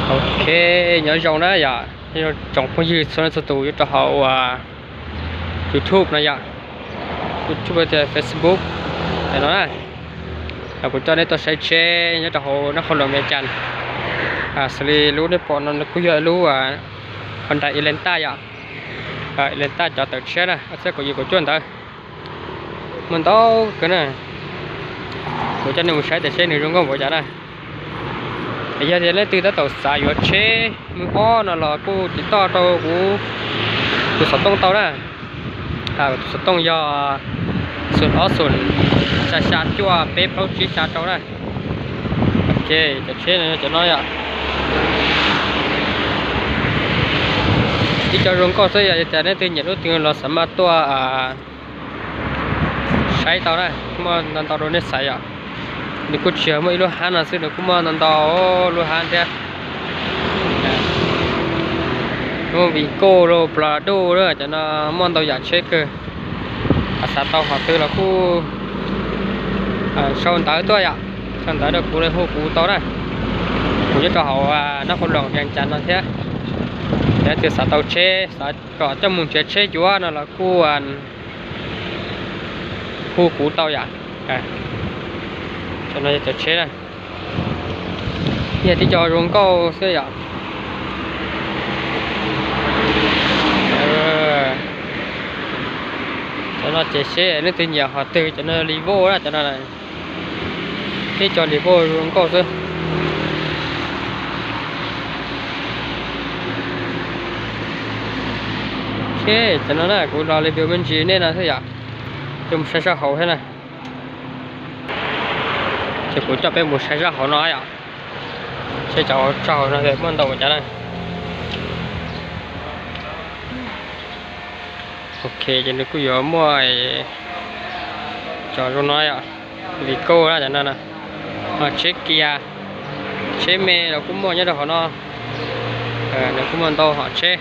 ok nhớ dòng đó dạ trong phong dư số số tụ cho họ YouTube này dạ YouTube và Facebook để nó này là của cho nên tôi sẽ share nhớ cho họ nó không làm mẹ chăn xử lý lú để bọn nó cứ giờ lú Honda Elenta dạ Elenta cho tự share này sẽ có gì của chuyện thôi mình đâu cái này của cho nên một sai để share này đúng không của chả này bây giờ thì lấy từ đó tàu xài vào chế mưa o nó là cô chỉ to tàu của sập tông tàu đó sập tông do xuân xa chua bếp nấu chỉ xa tàu này ok cho chế này cho nó ạ đi cho rong có xây giờ này từ nhận đối tượng là sắm toa sai tàu này mà tàu đó nên sai ạ đi cút chiều mấy lúa hán là sẽ được cũng ăn tàu lúa hán thế, nó bị cô rồi plado đó cho nó món tàu giả chết cơ, sát tàu họ từ là khu sau tới tôi ạ, sau tới được khu đây khu cũ tàu này, cũng như cho họ nó không lòng hàng chắn là thế, để từ sát tàu chết, sát có trong mùng chết chúa nó là khu cũ tàu giả. Cho nên chế này giờ thì cho rong câu sẽ vậy cho nó chế nó từ nhiều họ từ cho nó lý vô đó cho nó này cái cho lý vô rong câu thôi ok cho nó là cũng là review bên dưới nên là thế vậy chúng sẽ hậu thế này thì cũng cho bên một sai ra họ nói ạ sẽ cho nó để bắt đầu cho này ok cho nên cứ giờ mua cho nó nói ạ vì cô đó cho nên là họ chế kia chế mê là cũng mua nhớ được họ nó để cũng mua đâu họ chế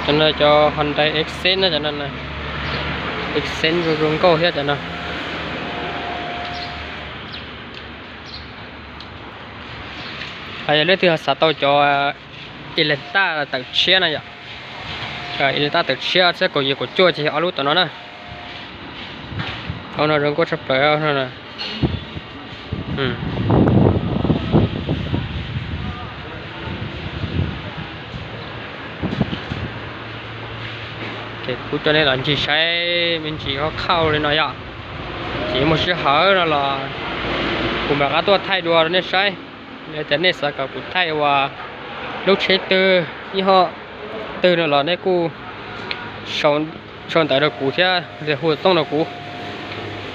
cho nên cho Honda Accent đó cho nên là Accent rồi rung câu hết cho nên lấy từ sát tàu cho Elenta là tự chia này ạ Elenta tự chia sẽ có gì của chua chỉ ở lúc tụi nó nè ông nào đừng có sắp tới ông nè thì cũng cho nên là chỉ sai mình chỉ có khâu lên nói ạ chỉ một sự hở là cùng bà các tôi thay đùa nên sai để nên sẽ có cũng thay và lúc chế từ như họ từ nó là này cô sống tại được cũ thế để hồi tông là cũ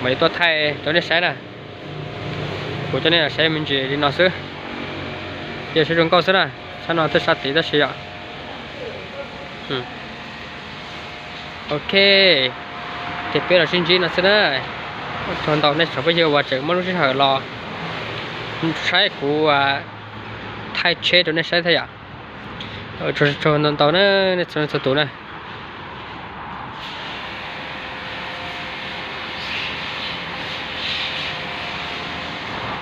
mấy tôi thay cho nên sai nè của cho nên là sai mình chỉ đi nói xứ giờ sử dụng câu xứ này sao nó tới sát tí đó xí ạ ok thì bây giờ xin chỉ nó xứ này toàn tàu này sẽ bây giờ và chữ mất lúc sẽ hở lò sai của thay chế cho nên sai thay ạ cho tàu nó tàu nó tụ này